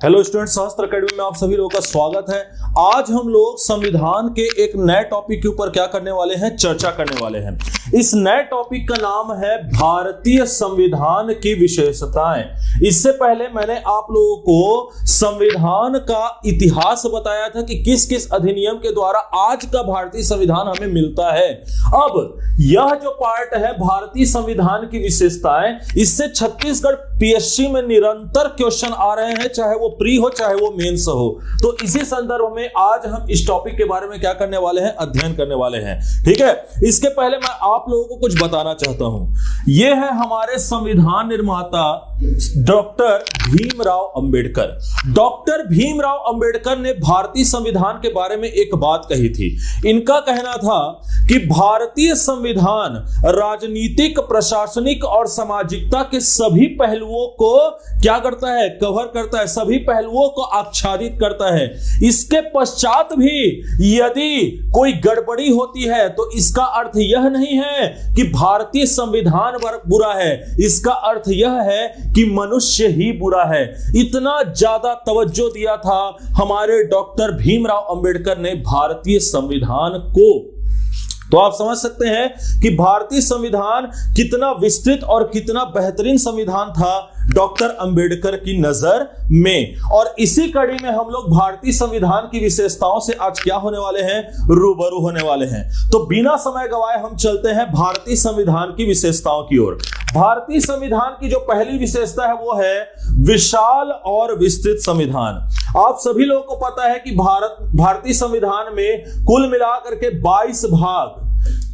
Hello student, शास्त्र academy में आप सभी लोगों का स्वागत है। आज हम लोग संविधान के एक नए टॉपिक के ऊपर क्या करने वाले हैं, चर्चा करने वाले हैं। इस नए टॉपिक का नाम है भारतीय संविधान की विशेषताएं। इससे पहले मैंने आप लोगों को संविधान का इतिहास बताया था कि किस किस अधिनियम के द्वारा आज का भारतीय संविधान हमें मिलता है। अब यह जो पार्ट है भारतीय संविधान की विशेषताएं, इससे छत्तीसगढ़ पीएससी में निरंतर क्वेश्चन आ रहे हैं, चाहे वो प्री हो चाहे वो मेंस हो। तो इसी संदर्भ में आज हम इस टॉपिक के बारे में क्या करने वाले हैं, अध्ययन करने वाले हैं। ठीक है, इसके पहले मैं आप लोगों को कुछ बताना चाहता हूं। यह है हमारे संविधान निर्माता डॉक्टर भीमराव अंबेडकर। डॉक्टर भीमराव अंबेडकर ने भारतीय संविधान के बारे में एक बात कही थी। इनका कहना था कि भारतीय संविधान राजनीतिक, प्रशासनिक और सामाजिकता के सभी पहलुओं को क्या करता है, कवर करता है, सभी पहलुओं को आच्छादित करता है। इसके पश्चात भी यदि कोई गड़बड़ी होती है तो इसका अर्थ यह नहीं है कि भारतीय संविधान बुरा है, इसका अर्थ यह है कि मनुष्य ही बुरा है। इतना ज्यादा तवज्जो दिया था हमारे डॉक्टर भीमराव अंबेडकर ने भारतीय संविधान को। तो आप समझ सकते हैं कि भारतीय संविधान कितना विस्तृत और कितना बेहतरीन संविधान था डॉक्टर अंबेडकर की नजर में। और इसी कड़ी में हम लोग भारतीय संविधान की विशेषताओं से आज क्या होने वाले हैं, रूबरू होने वाले हैं। तो बिना समय गवाए हम चलते हैं भारतीय संविधान की विशेषताओं की ओर। भारतीय संविधान की जो पहली विशेषता है वो है विशाल और विस्तृत संविधान। आप सभी लोगों को पता है कि भारतीय संविधान में कुल मिलाकर के 22 भाग,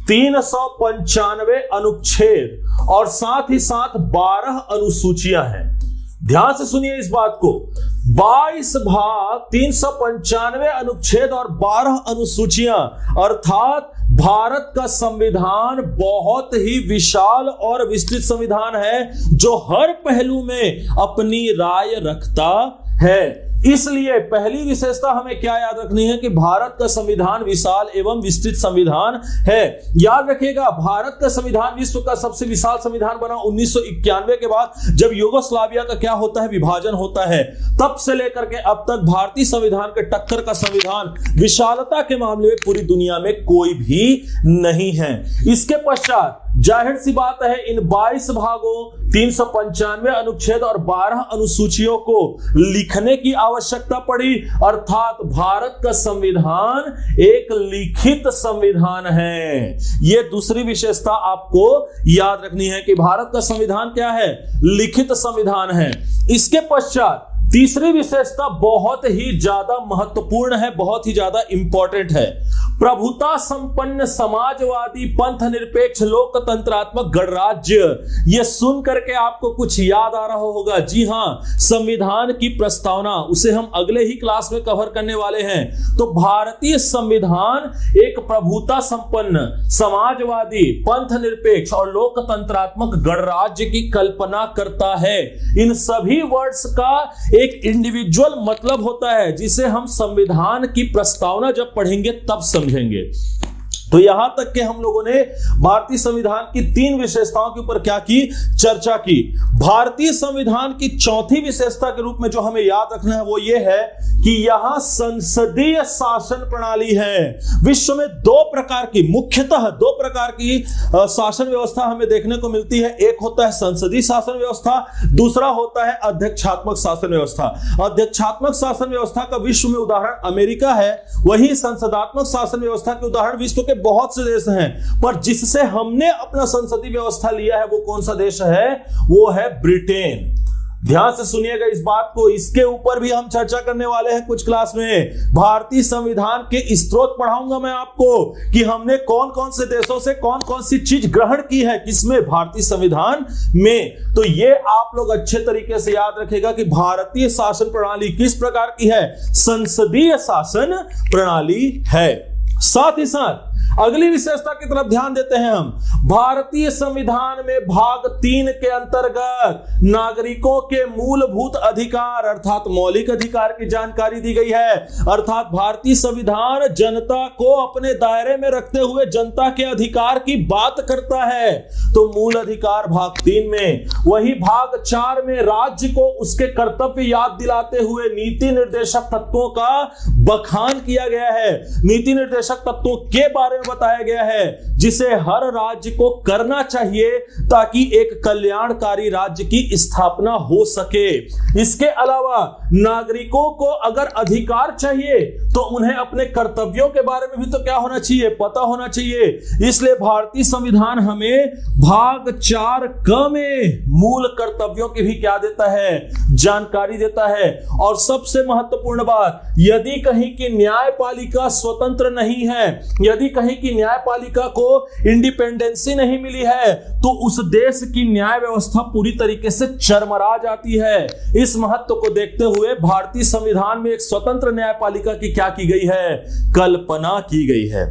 395 अनुच्छेद और साथ ही साथ 12 अनुसूचियां हैं। ध्यान से सुनिए इस बात को, 22 भाग, 395 अनुच्छेद और 12 अनुसूचियां, अर्थात भारत का संविधान बहुत ही विशाल और विस्तृत संविधान है जो हर पहलू में अपनी राय रखता है। इसलिए पहली विशेषता हमें क्या याद रखनी है कि भारत का संविधान विशाल एवं विस्तृत संविधान है। याद रखिएगा, भारत का संविधान विश्व का सबसे विशाल संविधान बना 1991 के बाद, जब यूगोस्लाविया का क्या होता है, विभाजन होता है। तब से लेकर के अब तक भारतीय संविधान के टक्कर का संविधान विशालता के मामले में पूरी दुनिया में कोई भी नहीं है। इसके पश्चात जाहिर सी बात है इन 22 भागों, 395 अनुच्छेद और 12 अनुसूचियों को लिखने की आवश्यकता पड़ी। अर्थात भारत का संविधान एक लिखित संविधान है। यह दूसरी विशेषता आपको याद रखनी है कि भारत का संविधान क्या है, लिखित संविधान है। इसके पश्चात तीसरी विशेषता बहुत ही ज्यादा महत्वपूर्ण है, बहुत ही ज्यादा इंपॉर्टेंट है। प्रभुता संपन्न समाजवादी पंथ निरपेक्ष लोकतंत्रात्मक गणराज्य। यह सुन करके आपको कुछ याद आ रहा होगा। जी हां, संविधान की प्रस्तावना, उसे हम अगले ही क्लास में कवर करने वाले हैं। तो भारतीय संविधान एक प्रभुता संपन्न समाजवादी पंथ निरपेक्ष और लोकतंत्रात्मक गणराज्य की कल्पना करता है। इन सभी वर्ड्स का एक इंडिविजुअल मतलब होता है जिसे हम संविधान की प्रस्तावना जब पढ़ेंगे तब समझेंगे। तो यहां तक के हम लोगों ने भारतीय संविधान की 3 विशेषताओं के ऊपर क्या की, चर्चा की। भारतीय संविधान की चौथी विशेषता के रूप में जो हमें याद रखना है वो ये है कि यहां संसदीय शासन प्रणाली है। विश्व में मुख्यतः दो प्रकार की शासन व्यवस्था हमें देखने को मिलती है। एक होता है संसदीय शासन व्यवस्था, दूसरा होता है अध्यक्षात्मक शासन व्यवस्था। अध्यक्षात्मक शासन व्यवस्था का विश्व में उदाहरण अमेरिका है, वही संसदात्मक शासन व्यवस्था के उदाहरण विश्व के बहुत से देश हैं, पर जिससे हमने अपना संसदीय व्यवस्था लिया है वो कौन सा देश है, वो है ब्रिटेन। ध्यान से सुनिएगा इस बात को, इसके ऊपर भी हम चर्चा करने वाले हैं कुछ क्लास में। भारतीय संविधान के स्रोत पढ़ाऊंगा मैं आपको कि हमने कौन कौन से देशों से कौन कौन सी चीज ग्रहण की है, किसमें, भारतीय संविधान में। तो ये आप लोग अच्छे तरीके से याद रखेगा कि भारतीय शासन प्रणाली किस प्रकार की है, संसदीय शासन प्रणाली है। साथ ही साथ अगली विशेषता की तरफ ध्यान देते हैं हम। भारतीय संविधान में भाग 3 के अंतर्गत नागरिकों के मूलभूत अधिकार अर्थात मौलिक अधिकार की जानकारी दी गई है। अर्थात भारतीय संविधान जनता को अपने दायरे में रखते हुए जनता के अधिकार की बात करता है। तो मूल अधिकार भाग 3 में, वही भाग 4 में राज्य को उसके कर्तव्य याद दिलाते हुए नीति निर्देशक तत्वों का बखान किया गया है। नीति निर्देशक तत्वों के बारे में बताया गया है जिसे हर राज्य को करना चाहिए ताकि एक कल्याणकारी राज्य की स्थापना हो सके। इसके अलावा नागरिकों को अगर अधिकार चाहिए तो उन्हें अपने कर्तव्यों के बारे में भी तो क्या होना चाहिए, पता होना चाहिए। इसलिए भारतीय संविधान हमें भाग 4 क में मूल कर्तव्यों की भी क्या देता है, जानकारी देता है। और सबसे महत्वपूर्ण बात, यदि कहीं की न्यायपालिका स्वतंत्र नहीं है, यदि कहीं की न्यायपालिका को इंडिपेंडेंसी नहीं मिली है, तो उस देश की न्याय व्यवस्था पूरी तरीके से चरमरा जाती है। इस महत्व को देखते हुए भारतीय संविधान में एक स्वतंत्र न्यायपालिका की क्या की गई है, कल्पना की गई है।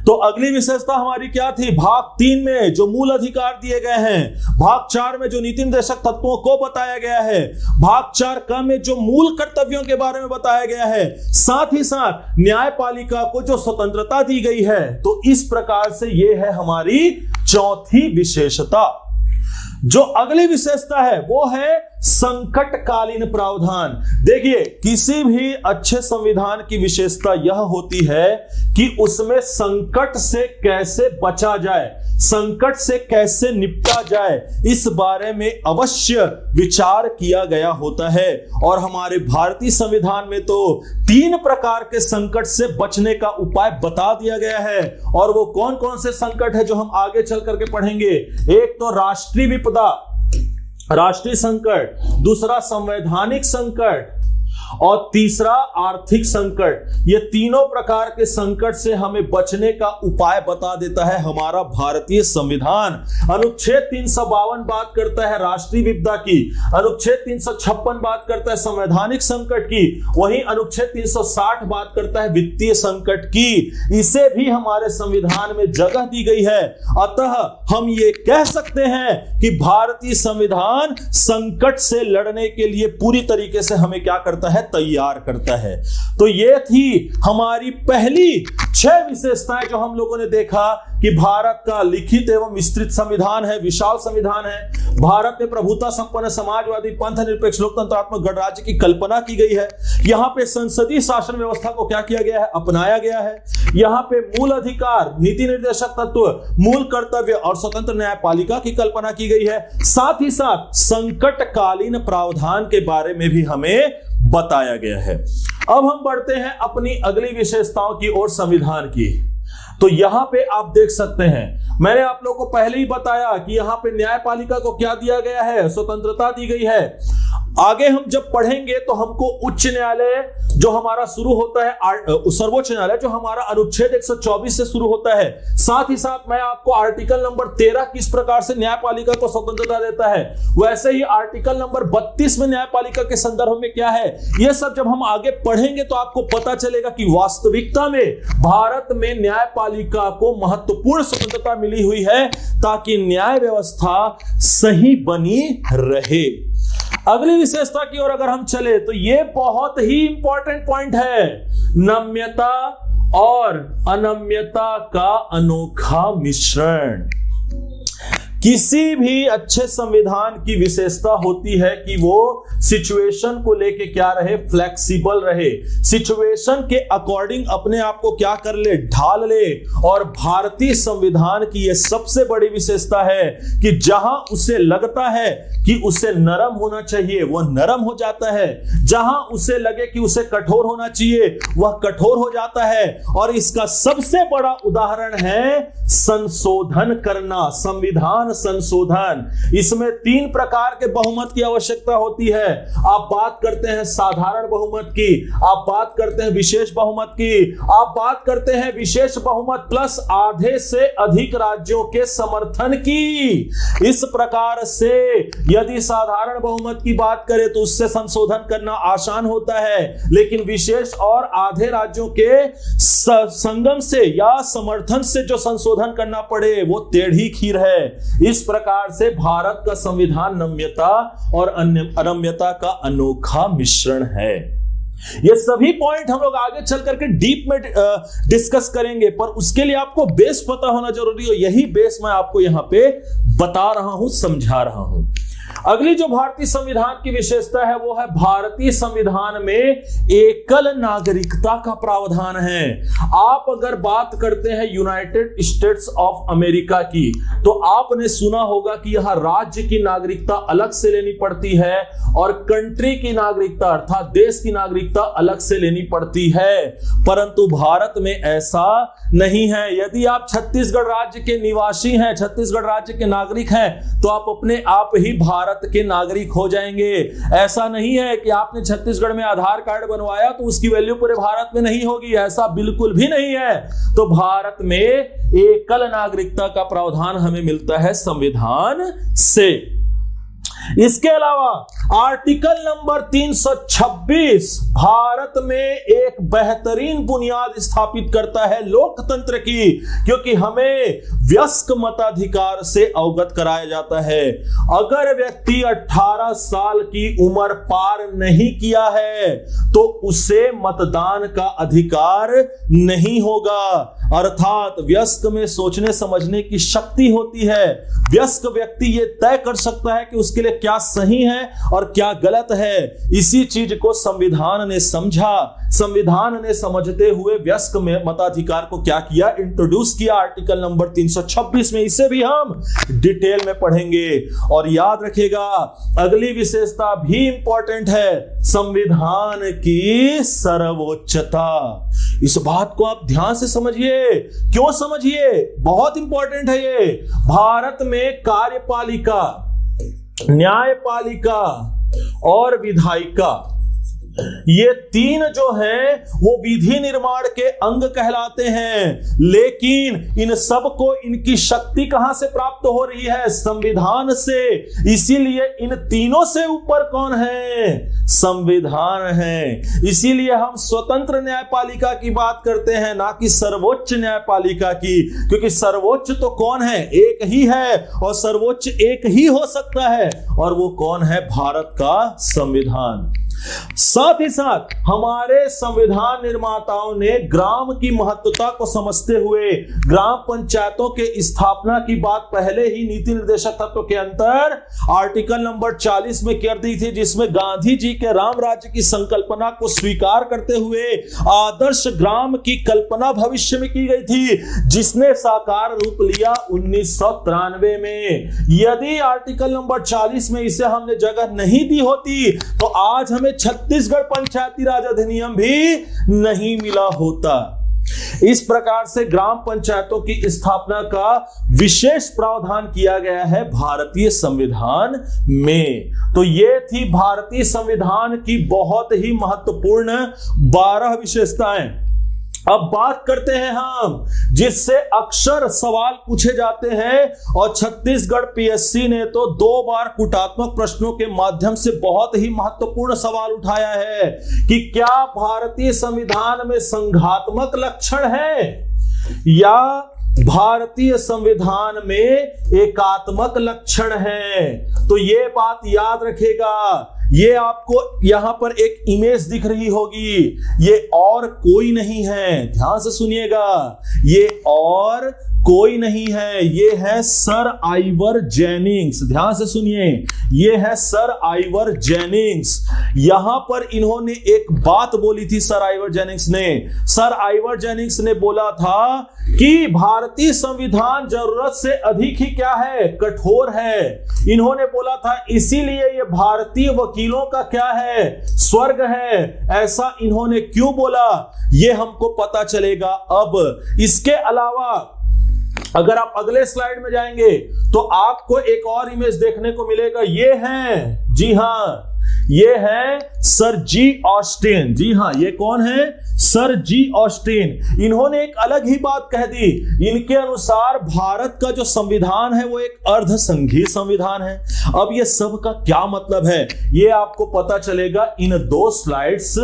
तो अगली विशेषता हमारी क्या थी, भाग 3 में जो मूल अधिकार दिए गए हैं, भाग 4 में जो नीति निर्देशक तत्वों को बताया गया है, भाग 4 क में जो मूल कर्तव्यों के बारे में बताया गया है, साथ ही साथ न्यायपालिका को जो स्वतंत्रता दी गई है। तो इस प्रकार से ये है हमारी चौथी विशेषता। जो अगली विशेषता है वो है संकटकालीन प्रावधान। देखिए, किसी भी अच्छे संविधान की विशेषता यह होती है कि उसमें संकट से कैसे बचा जाए, संकट से कैसे निपटा जाए, इस बारे में अवश्य विचार किया गया होता है। और हमारे भारतीय संविधान में तो 3 प्रकार के संकट से बचने का उपाय बता दिया गया है। और वो कौन कौन से संकट है जो हम आगे चल करके पढ़ेंगे। एक तो राष्ट्रीय विपदा, राष्ट्रीय संकट, दूसरा संवैधानिक संकट और तीसरा आर्थिक संकट। ये तीनों प्रकार के संकट से हमें बचने का उपाय बता देता है हमारा भारतीय संविधान। अनुच्छेद 352 बात करता है राष्ट्रीय विपदा की, अनुच्छेद 356 बात करता है संवैधानिक संकट की, वहीं अनुच्छेद 360 बात करता है वित्तीय संकट की। इसे भी हमारे संविधान में जगह दी गई है। अतः हम ये कह सकते हैं कि भारतीय संविधान संकट से लड़ने के लिए पूरी तरीके से हमें क्या करता है, तैयार करता है। तो ये थी हमारी पहली 6 विशेषताएं जो हम लोगों ने देखा कि भारत का लिखित एवं विस्तृत संविधान है, विशाल संविधान है। भारत में प्रभुता संपन्न समाजवादी पंथ निरपेक्ष लोकतंत्रात्मक गणराज्य की कल्पना की गई है। यहां पे संसदीय शासन व्यवस्था को क्या किया गया है, अपनाया गया है। यहां पे मूल अधिकार, नीति निर्देशक तत्व, मूल कर्तव्य और स्वतंत्र न्यायपालिका की कल्पना की गई है। साथ ही साथ संकटकालीन प्रावधान के बारे में भी हमें बताया गया है। अब हम बढ़ते हैं अपनी अगली विशेषताओं की ओर संविधान की। तो यहां पे आप देख सकते हैं, मैंने आप लोगों को पहले ही बताया कि यहां पे न्यायपालिका को क्या दिया गया है, स्वतंत्रता दी गई है। आगे हम जब पढ़ेंगे तो हमको उच्च न्यायालय जो हमारा शुरू होता है, सर्वोच्च न्यायालय जो हमारा अनुच्छेद 124 से शुरू होता है, साथ ही साथ मैं आपको आर्टिकल नंबर 13 किस प्रकार से न्यायपालिका को स्वतंत्रता देता है, वैसे ही आर्टिकल नंबर 32 में न्यायपालिका के संदर्भ में क्या है, यह सब जब हम आगे पढ़ेंगे तो आपको पता चलेगा कि वास्तविकता में भारत में न्यायपालिका को महत्वपूर्ण स्वतंत्रता मिली हुई है ताकि न्याय व्यवस्था सही बनी रहे। अगली विशेषता की ओर अगर हम चले तो यह बहुत ही इंपॉर्टेंट पॉइंट है, नम्यता और अनम्यता का अनोखा मिश्रण। किसी भी अच्छे संविधान की विशेषता होती है कि वो सिचुएशन को लेके क्या रहे, फ्लेक्सिबल रहे, सिचुएशन के अकॉर्डिंग अपने आप को क्या कर ले, ढाल ले। और भारतीय संविधान की यह सबसे बड़ी विशेषता है कि जहां उसे लगता है कि उसे नरम होना चाहिए वह नरम हो जाता है, जहां उसे लगे कि उसे कठोर होना चाहिए वह कठोर हो जाता है। और इसका सबसे बड़ा उदाहरण है संशोधन करना, संविधान संशोधन। इसमें 3 प्रकार के बहुमत की आवश्यकता होती है। आप बात करते हैं साधारण बहुमत की, आप बात करते हैं विशेष बहुमत की, आप बात करते हैं विशेष बहुमत प्लस आधे से अधिक राज्यों के समर्थन की। इस प्रकार से यदि साधारण बहुमत की बात करें तो उससे संशोधन करना आसान होता है, लेकिन विशेष और आधे राज्यों के संगम से या समर्थन से जो संशोधन करना पड़े वो टेढ़ी खीर है। इस प्रकार से भारत का संविधान नम्यता और अनम्यता का अनोखा मिश्रण है। ये सभी पॉइंट हम लोग आगे चल करके डीप में डिस्कस करेंगे, पर उसके लिए आपको बेस पता होना जरूरी है। यही बेस मैं आपको यहां पे बता रहा हूं, समझा रहा हूं। अगली जो भारतीय संविधान की विशेषता है वो है भारतीय संविधान में एकल नागरिकता का प्रावधान है। आप अगर बात करते हैं यूनाइटेड स्टेट्स ऑफ अमेरिका की, तो आपने सुना होगा कि यहां राज्य की नागरिकता अलग से लेनी पड़ती है और कंट्री की नागरिकता अर्थात देश की नागरिकता अलग से लेनी पड़ती है। परंतु भारत में ऐसा नहीं है। यदि आप छत्तीसगढ़ राज्य के निवासी हैं, छत्तीसगढ़ राज्य के नागरिक हैं, तो आप अपने आप ही भारत के नागरिक हो जाएंगे। ऐसा नहीं है कि आपने छत्तीसगढ़ में आधार कार्ड बनवाया तो उसकी वैल्यू पूरे भारत में नहीं होगी, ऐसा बिल्कुल भी नहीं है। तो भारत में एकल नागरिकता का प्रावधान हमें मिलता है संविधान से। इसके अलावा आर्टिकल नंबर 326 भारत में एक बेहतरीन बुनियाद स्थापित करता है लोकतंत्र की, क्योंकि हमें वयस्क मताधिकार से अवगत कराया जाता है। अगर व्यक्ति 18 साल की उम्र पार नहीं किया है तो उसे मतदान का अधिकार नहीं होगा। अर्थात वयस्क में सोचने समझने की शक्ति होती है। वयस्क व्यक्ति ये तय कर सकता है कि उसके लिए क्या सही है और क्या गलत है। इसी चीज को संविधान ने समझा। संविधान ने समझते हुए वयस्क में मताधिकार को क्या किया, इंट्रोड्यूस किया आर्टिकल नंबर 326 में। इसे भी हम डिटेल में पढ़ेंगे। और याद रखिएगा अगली विशेषता भी इंपॉर्टेंट है, संविधान की सर्वोच्चता। इस बात को आप ध्यान से समझिए। क्यों समझिए, बहुत इंपॉर्टेंट है ये। भारत में कार्यपालिका, न्यायपालिका और विधायिका, ये 3 जो हैं वो विधि निर्माण के अंग कहलाते हैं। लेकिन इन सब को इनकी शक्ति कहां से प्राप्त हो रही है, संविधान से। इसीलिए इन तीनों से ऊपर कौन है, संविधान है। इसीलिए हम स्वतंत्र न्यायपालिका की बात करते हैं, ना कि सर्वोच्च न्यायपालिका की, क्योंकि सर्वोच्च तो कौन है, एक ही है, और सर्वोच्च एक ही हो सकता है, और वो कौन है, भारत का संविधान। साथ ही साथ हमारे संविधान निर्माताओं ने ग्राम की महत्वता को समझते हुए ग्राम पंचायतों के स्थापना की बात पहले ही नीति निर्देशक तत्व के अंतर आर्टिकल नंबर 40 में कर दी थी, जिसमें गांधी जी के राम राज्य की संकल्पना को स्वीकार करते हुए आदर्श ग्राम की कल्पना भविष्य में की गई थी, जिसने साकार रूप लिया 1993 में। यदि आर्टिकल नंबर 40 में इसे हमने जगह नहीं दी होती तो आज हमें छत्तीसगढ़ पंचायती राज अधिनियम भी नहीं मिला होता। इस प्रकार से ग्राम पंचायतों की स्थापना का विशेष प्रावधान किया गया है भारतीय संविधान में। तो ये थी भारतीय संविधान की बहुत ही महत्वपूर्ण 12 विशेषताएं। अब बात करते हैं हम जिससे अक्सर सवाल पूछे जाते हैं, और छत्तीसगढ़ पीएससी ने तो 2 बार कूटात्मक प्रश्नों के माध्यम से बहुत ही महत्वपूर्ण सवाल उठाया है कि क्या भारतीय संविधान में संघात्मक लक्षण है या भारतीय संविधान में एकात्मक लक्षण है। तो ये बात याद रखेगा। ये आपको यहां पर एक इमेज दिख रही होगी, ये और कोई नहीं है, ध्यान से सुनिएगा, ये और कोई नहीं है, ये है सर आइवर जेनिंग्स। ध्यान से सुनिए, ये है सर आइवर जेनिंग्स। यहां पर इन्होंने एक बात बोली थी सर आइवर जेनिंग्स ने। सर आइवर जेनिंग्स ने बोला था कि भारतीय संविधान जरूरत से अधिक ही क्या है, कठोर है। इन्होंने बोला था इसीलिए ये भारतीय वकीलों का क्या है, स्वर्ग है। ऐसा इन्होंने क्यों बोला, ये हमको पता चलेगा अब। इसके अलावा अगर आप अगले स्लाइड में जाएंगे तो आपको एक और इमेज देखने को मिलेगा। ये है, जी हां, ये है सर जी ऑस्टिन। जी हां, ये कौन है? सर जी ऑस्टिन। इन्होंने एक अलग ही बात कह दी। इनके अनुसार भारत का जो संविधान है वो एक अर्धसंघीय संविधान है। अब ये सब का क्या मतलब है ये आपको पता चलेगा इन 2 स्लाइड्स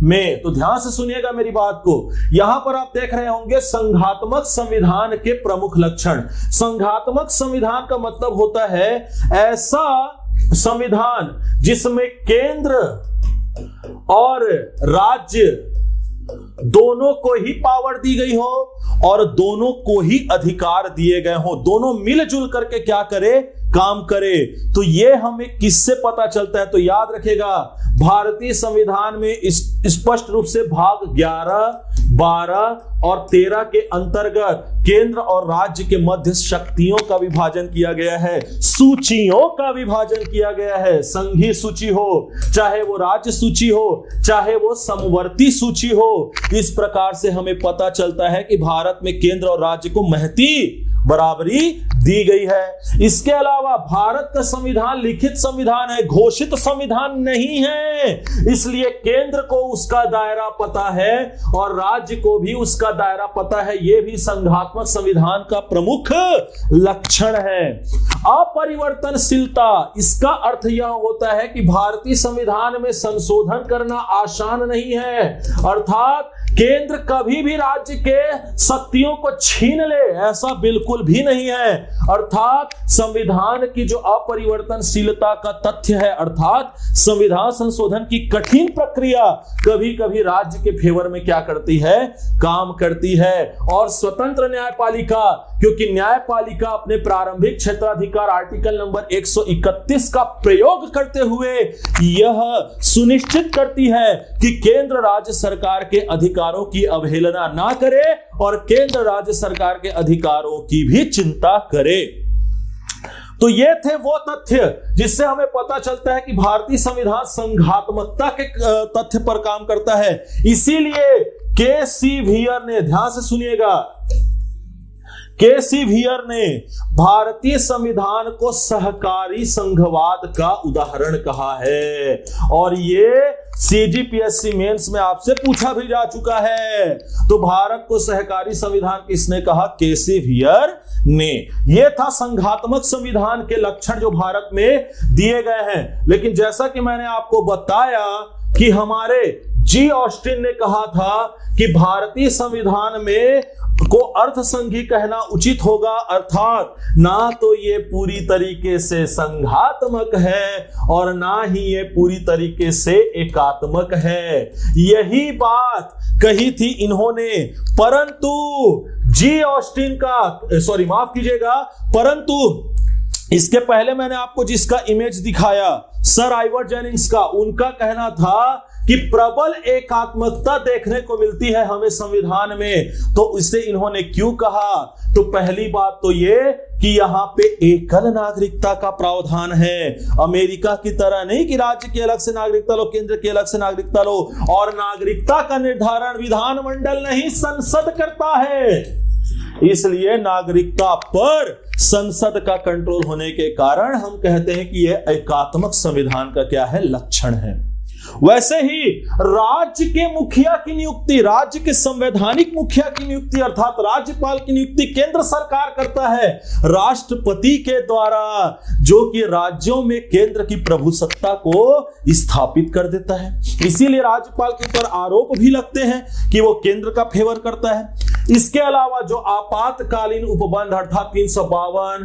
में, तो ध्यान से सुनिएगा मेरी बात को। यहां पर आप देख रहे होंगे संघात्मक संविधान के प्रमुख लक्षण। संघात्मक संविधान का मतलब होता है ऐसा संविधान जिसमें केंद्र और राज्य दोनों को ही पावर दी गई हो और दोनों को ही अधिकार दिए गए हो, दोनों मिलजुल करके क्या करे? काम करे। तो ये हमें किससे पता चलता है? तो याद रखिएगा, भारतीय संविधान में स्पष्ट रूप से भाग 11, 12 और 13 के अंतर्गत केंद्र और राज्य के मध्य शक्तियों का विभाजन किया गया है, सूचियों का विभाजन किया गया है। संघीय सूची हो, चाहे वो राज्य सूची हो, चाहे वो समवर्ती सूची हो, इस प्रकार से हमें पता चलता है कि भारत में केंद्र और राज्य को महती बराबरी दी गई है। इसके अलावा भारत का संविधान लिखित संविधान है, घोषित संविधान नहीं है, इसलिए केंद्र को उसका दायरा पता है और राज्य को भी उसका दायरा पता है। यह भी संघात्मक संविधान का प्रमुख लक्षण है। अपरिवर्तनशीलता, इसका अर्थ यह होता है कि भारतीय संविधान में संशोधन करना आसान नहीं है, अर्थात केंद्र कभी भी राज्य के शक्तियों को छीन ले, ऐसा बिल्कुल भी नहीं है। अर्थात संविधान की जो अपरिवर्तनशीलता का तथ्य है, अर्थात संविधान संशोधन की कठिन प्रक्रिया कभी कभी राज्य के फेवर में क्या करती है? काम करती है। और स्वतंत्र न्यायपालिका, क्योंकि न्यायपालिका अपने प्रारंभिक क्षेत्राधिकार आर्टिकल नंबर 131 का प्रयोग करते हुए यह सुनिश्चित करती है कि केंद्र राज्य सरकार के अधिकारों की अवहेलना ना करे और केंद्र राज्य सरकार के अधिकारों की भी चिंता करे। तो ये थे वो तथ्य जिससे हमें पता चलता है कि भारतीय संविधान संघात्मकता के तथ्य पर काम करता है। इसीलिए के.सी. वियर ने, ध्यान से सुनिएगा, के.सी. वियर ने भारतीय संविधान को सहकारी संघवाद का उदाहरण कहा है और ये सीजीपीएससी मेंस में आपसे पूछा भी जा चुका है। तो भारत को सहकारी संविधान किसने कहा? के.सी. वियर ने। यह था संघात्मक संविधान के लक्षण जो भारत में दिए गए हैं। लेकिन जैसा कि मैंने आपको बताया कि हमारे जी ऑस्टिन ने कहा था कि भारतीय संविधान में को अर्थसंघी कहना उचित होगा, अर्थात ना तो ये पूरी तरीके से संघात्मक है और ना ही ये पूरी तरीके से एकात्मक है। यही बात कही थी इन्होंने, परंतु जी ऑस्टिन का, सॉरी माफ कीजिएगा, परंतु इसके पहले मैंने आपको जिसका इमेज दिखाया सर आइवर जेनिंग्स का, उनका कहना था कि प्रबल एकात्मकता देखने को मिलती है हमें संविधान में। तो इसे इन्होंने क्यों कहा? तो पहली बात तो ये कि यहां पे एकल नागरिकता का प्रावधान है, अमेरिका की तरह नहीं कि राज्य की अलग से नागरिकता लो, केंद्र की अलग से नागरिकता लो। और नागरिकता का निर्धारण विधानमंडल नहीं संसद करता है, इसलिए नागरिकता पर संसद का कंट्रोल होने के कारण हम कहते हैं कि यह एकात्मक संविधान का क्या है? लक्षण है। वैसे ही राज्य के मुखिया की नियुक्ति, राज्य के संवैधानिक मुखिया की नियुक्ति अर्थात राज्यपाल की नियुक्ति केंद्र सरकार करता है राष्ट्रपति के द्वारा, जो कि राज्यों में केंद्र की प्रभुसत्ता को स्थापित कर देता है। इसीलिए राज्यपाल के ऊपर आरोप भी लगते हैं कि वो केंद्र का फेवर करता है। इसके अलावा जो आपातकालीन उपबंध अर्थात 352,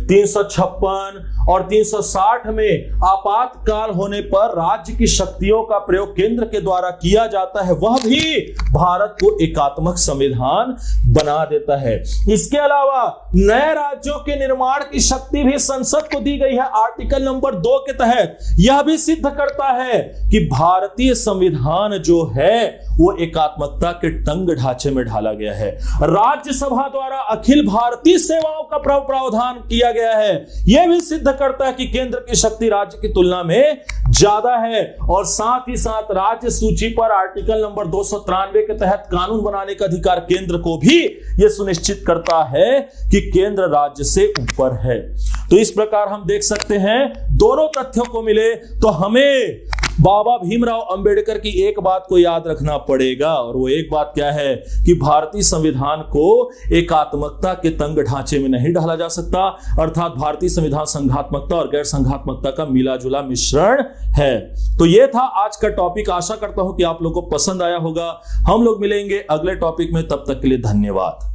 356 और 360 में आपातकाल होने पर राज्य की शक्तियों का प्रयोग केंद्र के द्वारा किया जाता है, वह भी भारत को एकात्मक संविधान बना देता है। इसके अलावा नए राज्यों के निर्माण की शक्ति भी संसद को दी गई है आर्टिकल नंबर 2 के तहत। यह भी सिद्ध करता है कि भारतीय संविधान जो है वो एकात्मकता के तंग ढांचे में ढाला गया है। राज्यसभा द्वारा अखिल भारतीय सेवाओं का प्रावधान किया किया गया है, यह भी सिद्ध करता है कि केंद्र की शक्ति राज्य की तुलना में ज्यादा है। और साथ ही साथ राज्य सूची पर आर्टिकल नंबर 293 के तहत कानून बनाने का अधिकार केंद्र को भी यह सुनिश्चित करता है कि केंद्र राज्य से ऊपर है। तो इस प्रकार हम देख सकते हैं दोनों तथ्यों को मिले तो हमें बाबा भीमराव अंबेडकर की एक बात को याद रखना पड़ेगा, और वो एक बात क्या है कि भारतीय संविधान को एकात्मकता के तंग ढांचे में नहीं ढाला जा सकता, अर्थात भारतीय संविधान संघात्मकता और गैर संघात्मकता का मिला जुला मिश्रण है। तो ये था आज का टॉपिक। आशा करता हूं कि आप लोगों को पसंद आया होगा। हम लोग मिलेंगे अगले टॉपिक में, तब तक के लिए धन्यवाद।